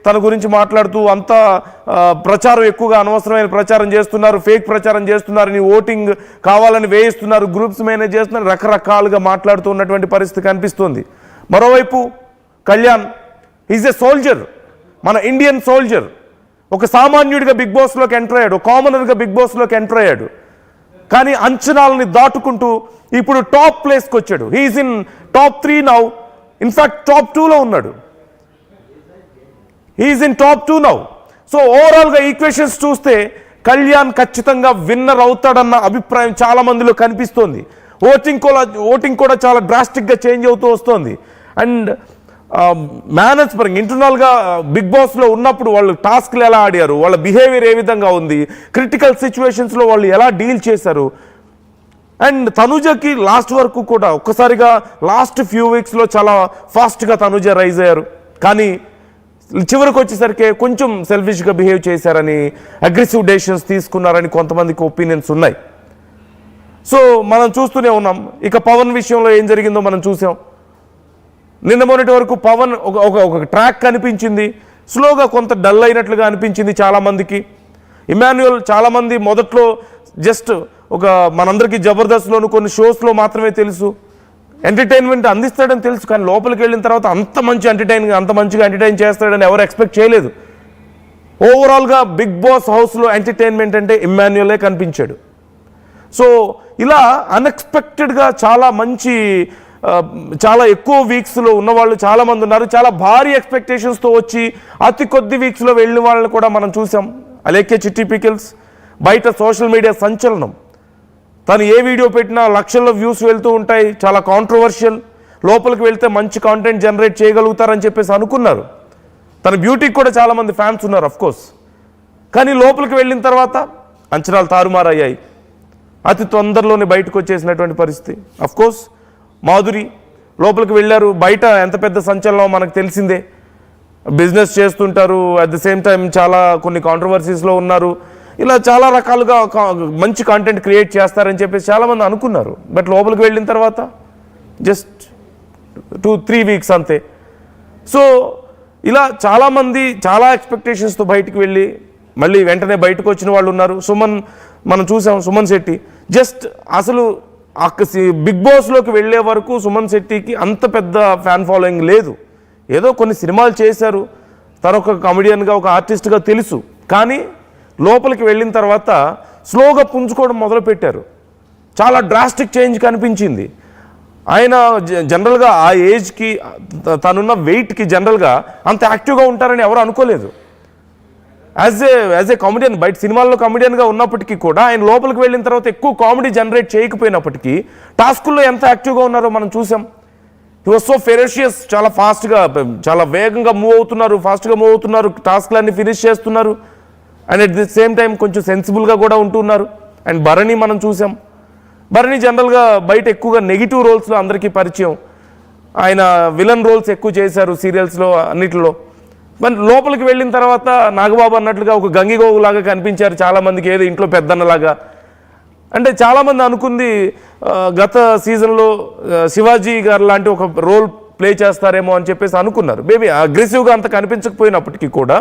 తన గురించి మాట్లాడుతూ అంత ప్రచారం ఎక్కువగా అనవసరమైన ప్రచారం చేస్తున్నారు, ఫేక్ ప్రచారం చేస్తున్నారు, నీ ఓటింగ్ కావాలని వేయిస్తున్నారు, గ్రూప్స్ మేనేజ్ చేస్తున్నారు, రకరకాలుగా మాట్లాడుతూ ఉన్నటువంటి పరిస్థితి కనిపిస్తుంది. మరోవైపు కళ్యాణ్ ఈజ్ ఎ సోల్జర్, మన ఇండియన్ సోల్జర్. ఒక సామాన్యుడిగా బిగ్ బాస్లోకి ఎంటర్ అయ్యాడు, కామనర్గా బిగ్ బాస్లోకి ఎంటర్ అయ్యాడు. కానీ అంచనాలని దాటుకుంటూ ఇప్పుడు టాప్ ప్లేస్కి వచ్చాడు. He's in top 3 now. In fact top 2లో ఉన్నాడు. He's in top 2 now. So ఓవరాల్గా ఈక్వేషన్స్ చూస్తే కళ్యాణ్ ఖచ్చితంగా విన్నర్ అవుతాడన్న అభిప్రాయం చాలా మందిలో కనిపిస్తోంది. ఓటింగ్ కూడా చాలా డ్రాస్టిక్గా చేంజ్ అవుతూ వస్తుంది. అండ్ మేనేజ్ పరంగా ఇంటర్నల్గా బిగ్ బాస్లో ఉన్నప్పుడు వాళ్ళు టాస్క్లు ఎలా ఆడారు, వాళ్ళ బిహేవియర్ ఏ విధంగా ఉంది, క్రిటికల్ సిచ్యువేషన్స్లో వాళ్ళు ఎలా డీల్ చేశారు. అండ్ తనుజకి లాస్ట్ వరకు కూడా ఒక్కసారిగా లాస్ట్ ఫ్యూ వీక్స్లో చాలా ఫాస్ట్గా తనుజ రైజ్ అయ్యారు. కానీ చివరికి వచ్చేసరికి కొంచెం సెల్ఫిష్గా బిహేవ్ చేశారని, అగ్రెసివ్ డెసిషన్స్ తీసుకున్నారని కొంతమందికి ఒపీనియన్స్ ఉన్నాయి. సో మనం చూస్తూనే ఉన్నాం. ఇక పవన్ విషయంలో ఏం జరిగిందో మనం చూసాం. నిన్న మొన్నటి వరకు పవన్ ఒక ట్రాక్ కనిపించింది, స్లోగా కొంత డల్ అయినట్లుగా అనిపించింది చాలామందికి. ఇమాన్యుయల్ చాలామంది మొదట్లో జస్ట్ ఒక మనందరికీ జబర్దస్త్లోను కొన్ని షోస్లో మాత్రమే తెలుసు, ఎంటర్టైన్మెంట్ అందిస్తాడని తెలుసు. కానీ లోపలికి వెళ్ళిన తర్వాత అంత మంచిగా ఎంటర్టైన్ చేస్తాడని ఎవరు ఎక్స్పెక్ట్ చేయలేదు. ఓవరాల్గా బిగ్ బాస్ హౌస్లో ఎంటర్టైన్మెంట్ అంటే ఇమాన్యుయలే కనిపించాడు. సో ఇలా అన్ఎక్స్పెక్టెడ్గా చాలా ఎక్కువ వీక్స్లో ఉన్నవాళ్ళు చాలామంది ఉన్నారు. చాలా భారీ ఎక్స్పెక్టేషన్స్తో వచ్చి అతి కొద్ది వీక్స్లో వెళ్ళిన వాళ్ళని కూడా మనం చూసాం. అలేఖ్య చిట్టి పికిల్స్ బయట సోషల్ మీడియా సంచలనం. తను ఏ వీడియో పెట్టినా లక్షల్లో వ్యూస్ వెళ్తూ ఉంటాయి, చాలా కాంట్రవర్షియల్. లోపలికి వెళ్తే మంచి కాంటెంట్ జనరేట్ చేయగలుగుతారని చెప్పేసి అనుకున్నారు. తన బ్యూటీకి కూడా చాలామంది ఫ్యాన్స్ ఉన్నారు అఫ్కోర్స్. కానీ లోపలికి వెళ్ళిన తర్వాత అంచనాలు తారుమారయ్యాయి. అతి తొందరలోనే బయటకు వచ్చేసినటువంటి పరిస్థితి. అఫ్కోర్స్ మాధురి లోపలికి వెళ్ళారు. బయట ఎంత పెద్ద సంచలనం మనకు తెలిసిందే. బిజినెస్ చేస్తుంటారు, అట్ ద సేమ్ టైం కొన్ని కాంట్రవర్సీస్లో ఉన్నారు. ఇలా చాలా రకాలుగా మంచి కాంటెంట్ క్రియేట్ చేస్తారని చెప్పేసి చాలామంది అనుకున్నారు. బట్ లోపలికి వెళ్ళిన తర్వాత జస్ట్ 2-3 వీక్స్ అంతే. సో ఇలా చాలామంది చాలా ఎక్స్పెక్టేషన్స్తో బయటికి వెళ్ళి మళ్ళీ వెంటనే బయటకు వచ్చిన వాళ్ళు ఉన్నారు. మనం చూసాం సుమన్ శెట్టి జస్ట్ అసలు బిగ్ బాస్లోకి వెళ్ళే వరకు సుమన్ శెట్టికి అంత పెద్ద ఫ్యాన్ ఫాలోయింగ్ లేదు. ఏదో కొన్ని సినిమాలు చేశారు, తను ఒక కామెడియన్గా ఒక ఆర్టిస్ట్గా తెలుసు. కానీ లోపలికి వెళ్ళిన తర్వాత స్లోగా పుంజుకోవడం మొదలుపెట్టారు. చాలా డ్రాస్టిక్ చేంజ్ కనిపించింది. ఆయన జనరల్గా ఆ ఏజ్కి తనున్న వెయిట్కి జనరల్గా అంత యాక్టివ్గా ఉంటారని ఎవరు అనుకోలేదు. యాజ్ ఏ కామెడియన్ బయట సినిమాల్లో కామెడియన్గా ఉన్నప్పటికీ కూడా ఆయన లోపలికి వెళ్ళిన తర్వాత ఎక్కువ కామెడీ జనరేట్ చేయకపోయినప్పటికీ టాస్కుల్లో ఎంత యాక్టివ్గా ఉన్నారో మనం చూసాం. హీ వాజ్ సో ఫెరోషియస్, చాలా ఫాస్ట్గా చాలా వేగంగా మూవ్ అవుతున్నారు, టాస్క్లన్నీ ఫినిష్ చేస్తున్నారు. And at the same time కొంచెం సెన్సిబుల్గా కూడా ఉంటున్నారు. అండ్ భరణి మనం చూసాం. భరణి జనరల్గా బయట ఎక్కువగా నెగిటివ్ రోల్స్లో అందరికీ పరిచయం. ఆయన విలన్ రోల్స్ ఎక్కువ చేశారు సీరియల్స్లో అన్నిటిలో. మరి లోపలికి వెళ్ళిన తర్వాత నాగబాబు అన్నట్లుగా ఒక గంగిగోగులాగా కనిపించారు చాలామందికి, ఏదో ఇంట్లో పెద్దన్నలాగా. అంటే చాలామంది అనుకుంది గత సీజన్లో శివాజీ గారు లాంటి ఒక రోల్ ప్లే చేస్తారేమో అని చెప్పేసి అనుకున్నారు. మేబీ అగ్రెసివ్గా అంత కనిపించకపోయినప్పటికీ కూడా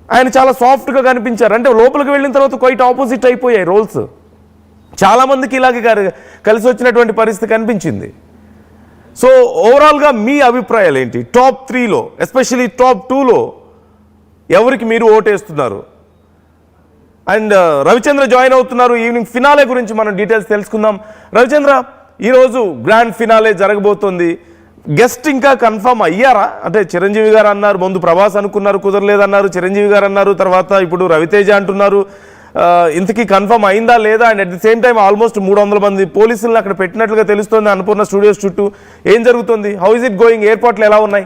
ఆయన చాలా సాఫ్ట్గా కనిపించారు. అంటే లోపలికి వెళ్ళిన తర్వాత క్వైట్ ఆపోజిట్ అయిపోయాయి రోల్స్. చాలామందికి ఇలాగే కలిసి వచ్చినటువంటి పరిస్థితి కనిపించింది. సో ఓవరాల్గా మీ అభిప్రాయాలు ఏంటి? టాప్ 3లో ఎస్పెషలీ టాప్ 2లో ఎవరికి మీరు ఓటేస్తున్నారు? అండ్ రవిచంద్ర జాయిన్ అవుతున్నారు. ఈవినింగ్ ఫినాలే గురించి మనం డీటెయిల్స్ తెలుసుకుందాం. రవిచంద్ర, ఈరోజు గ్రాండ్ ఫినాలే జరగబోతోంది. గెస్ట్ ఇంకా కన్ఫర్మ్ అయ్యారా? అంటే చిరంజీవి గారు అన్నారు, ముందు ప్రభాస్ అనుకున్నారు, కుదరలేదన్నారు. చిరంజీవి గారు అన్నారు, తర్వాత ఇప్పుడు రవితేజ అంటున్నారు. ఇంతకీ కన్ఫర్మ్ అయిందా లేదా? And at the same time almost 300 మంది పోలీసులను అక్కడ పెట్టినట్లుగా తెలుస్తోంది అన్నపూర్ణ స్టూడియోస్ చుట్టూ. ఏం జరుగుతుంది? How is it going? ఎయిర్పోర్ట్లు ఎలా ఉన్నాయి?